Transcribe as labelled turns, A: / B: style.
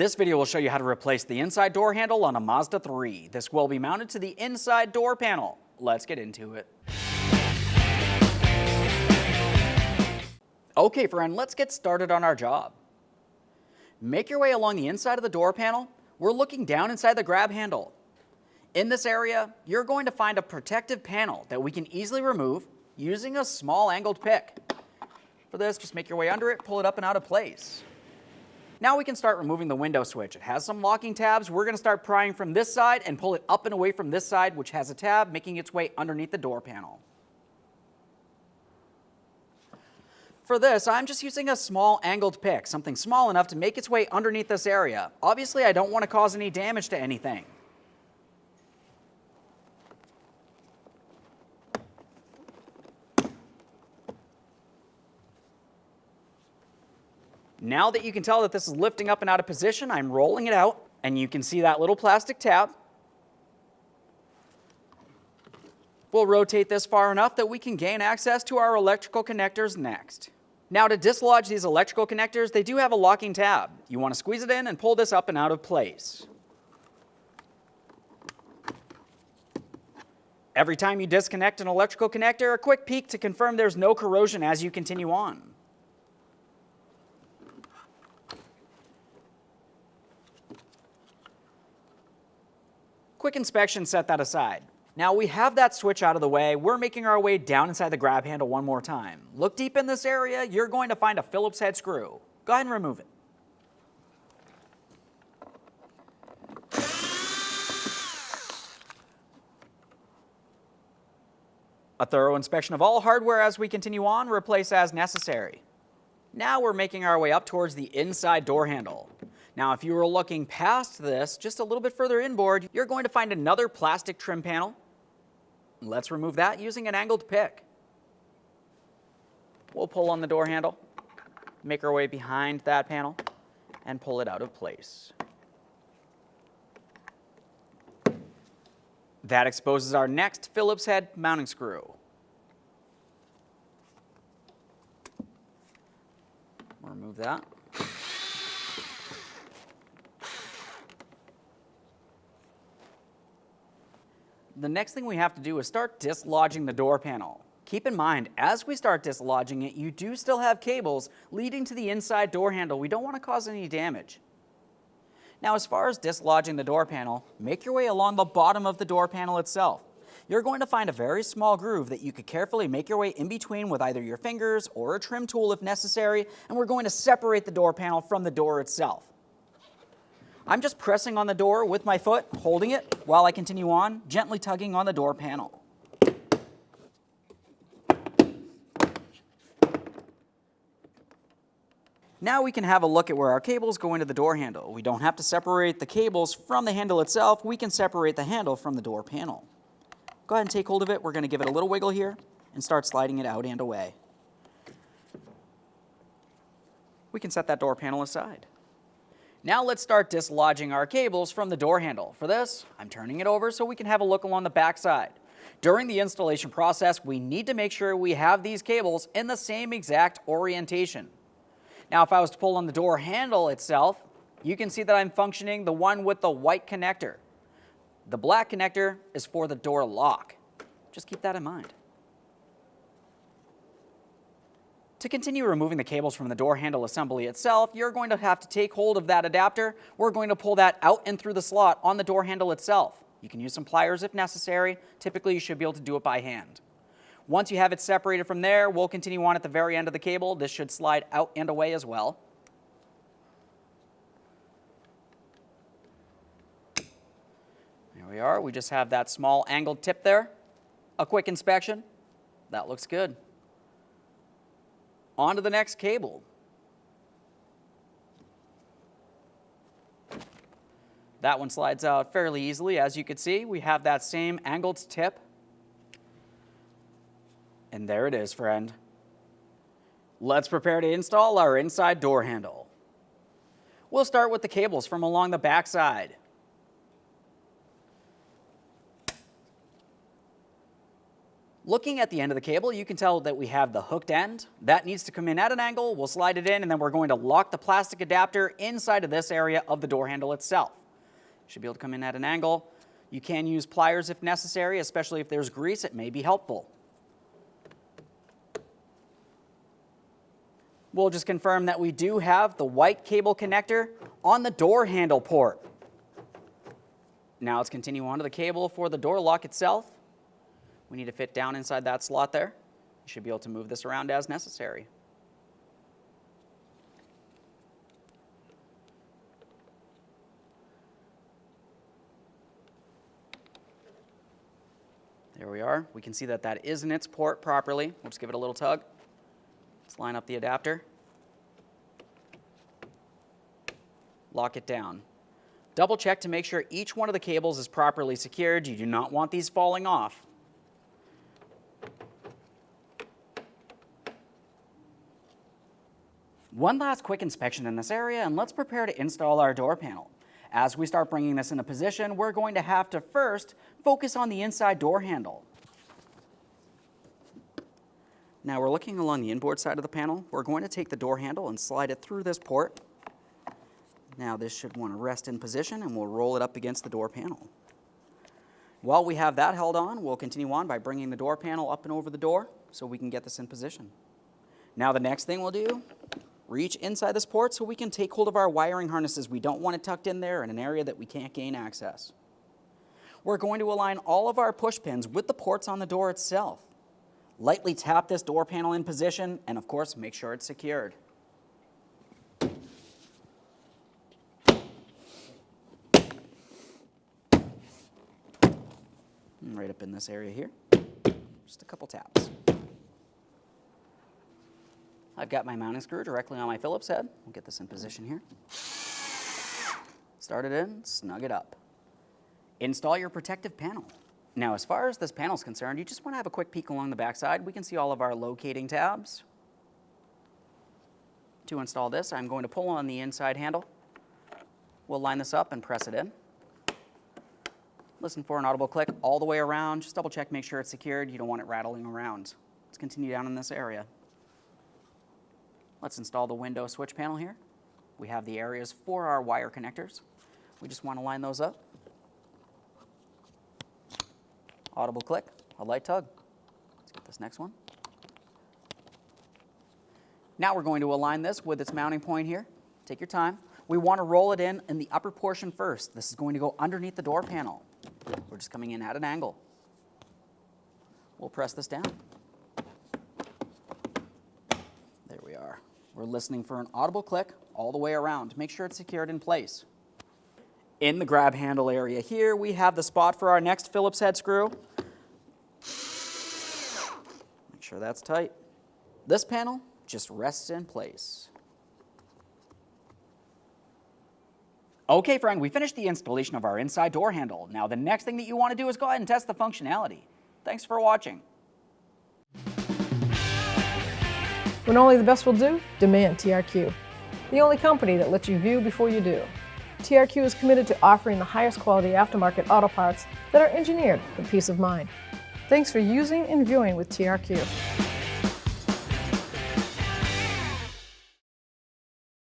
A: This video will show you how to replace the inside door handle on a Mazda 3. This will be mounted to the inside door panel. Let's get into it. Okay friend, let's get started on our job. Make your way along the inside of the door panel. We're looking down inside the grab handle. In this area, you're going to find a protective panel that we can easily remove using a small angled pick. For this, just make your way under it, pull it up and out of place. Now we can start removing the window switch. It has some locking tabs. We're going to start prying from this side and pull it up and away from this side, which has a tab, making its way underneath the door panel. For this, I'm just using a small angled pick, something small enough to make its way underneath this area. Obviously, I don't want to cause any damage to anything. Now that you can tell that this is lifting up and out of position, I'm rolling it out, and you can see that little plastic tab. We'll rotate this far enough that we can gain access to our electrical connectors next. Now to dislodge these electrical connectors, they do have a locking tab. You want to squeeze it in and pull this up and out of place. Every time you disconnect an electrical connector, a quick peek to confirm there's no corrosion as you continue on. Quick inspection, set that aside. Now we have that switch out of the way. We're making our way down inside the grab handle one more time. Look deep in this area. You're going to find a Phillips head screw. Go ahead and remove it. A thorough inspection of all hardware as we continue on, replace as necessary. Now we're making our way up towards the inside door handle. Now, if you were looking past this, just a little bit further inboard, you're going to find another plastic trim panel. Let's remove that using an angled pick. We'll pull on the door handle, make our way behind that panel, and pull it out of place. That exposes our next Phillips head mounting screw. We'll remove that. The next thing we have to do is start dislodging the door panel. Keep in mind, as we start dislodging it, you do still have cables leading to the inside door handle. We don't want to cause any damage. Now, as far as dislodging the door panel, make your way along the bottom of the door panel itself. You're going to find a very small groove that you could carefully make your way in between with either your fingers or a trim tool if necessary, and we're going to separate the door panel from the door itself. I'm just pressing on the door with my foot, holding it while I continue on, gently tugging on the door panel. Now we can have a look at where our cables go into the door handle. We don't have to separate the cables from the handle itself. We can separate the handle from the door panel. Go ahead and take hold of it. We're going to give it a little wiggle here and start sliding it out and away. We can set that door panel aside. Now let's start dislodging our cables from the door handle. For this, I'm turning it over so we can have a look along the back side. During the installation process, we need to make sure we have these cables in the same exact orientation. Now, if I was to pull on the door handle itself, you can see that I'm functioning the one with the white connector. The black connector is for the door lock. Just keep that in mind. To continue removing the cables from the door handle assembly itself, you're going to have to take hold of that adapter. We're going to pull that out and through the slot on the door handle itself. You can use some pliers if necessary. Typically, you should be able to do it by hand. Once you have it separated from there, we'll continue on at the very end of the cable. This should slide out and away as well. There we are. We just have that small angled tip there. A quick inspection. That looks good. On to the next cable. That one slides out fairly easily. As you can see, we have that same angled tip. And there it is, friend. Let's prepare to install our inside door handle. We'll start with the cables from along the back side. Looking at the end of the cable, you can tell that we have the hooked end. That needs to come in at an angle. We'll slide it in, and then we're going to lock the plastic adapter inside of this area of the door handle itself. Should be able to come in at an angle. You can use pliers if necessary, especially if there's grease. It may be helpful. We'll just confirm that we do have the white cable connector on the door handle port. Now let's continue on to the cable for the door lock itself. We need to fit down inside that slot there. You should be able to move this around as necessary. There we are. We can see that that is in its port properly. We'll just give it a little tug. Let's line up the adapter. Lock it down. Double check to make sure each one of the cables is properly secured. You do not want these falling off. One last quick inspection in this area, and let's prepare to install our door panel. As we start bringing this into position, we're going to have to first focus on the inside door handle. Now we're looking along the inboard side of the panel. We're going to take the door handle and slide it through this port. Now this should want to rest in position, and we'll roll it up against the door panel. While we have that held on, we'll continue on by bringing the door panel up and over the door so we can get this in position. Now the next thing we'll do, reach inside this port so we can take hold of our wiring harnesses. We don't want it tucked in there in an area that we can't gain access. We're going to align all of our push pins with the ports on the door itself. Lightly tap this door panel in position, and of course, make sure it's secured. Right up in this area here. Just a couple taps. I've got my mounting screw directly on my Phillips head. We'll get this in position here. Start it in, snug it up. Install your protective panel. Now, as far as this panel is concerned, you just want to have a quick peek along the backside. We can see all of our locating tabs. To install this, I'm going to pull on the inside handle. We'll line this up and press it in. Listen for an audible click all the way around. Just double check, make sure it's secured. You don't want it rattling around. Let's continue down in this area. Let's install the window switch panel here. We have the areas for our wire connectors. We just want to line those up. Audible click, a light tug. Let's get this next one. Now we're going to align this with its mounting point here. Take your time. We want to roll it in the upper portion first. This is going to go underneath the door panel. We're just coming in at an angle. We'll press this down. There we are. We're listening for an audible click all the way around. Make sure it's secured in place. In the grab handle area here, we have the spot for our next Phillips head screw. Make sure that's tight. This panel just rests in place. Okay, friend, we finished the installation of our inside door handle. Now, the next thing that you want to do is go ahead and test the functionality. Thanks for watching.
B: When only the best will do, demand TRQ. The only company that lets you view before you do. TRQ is committed to offering the highest quality aftermarket auto parts that are engineered for peace of mind. Thanks for using and viewing with TRQ.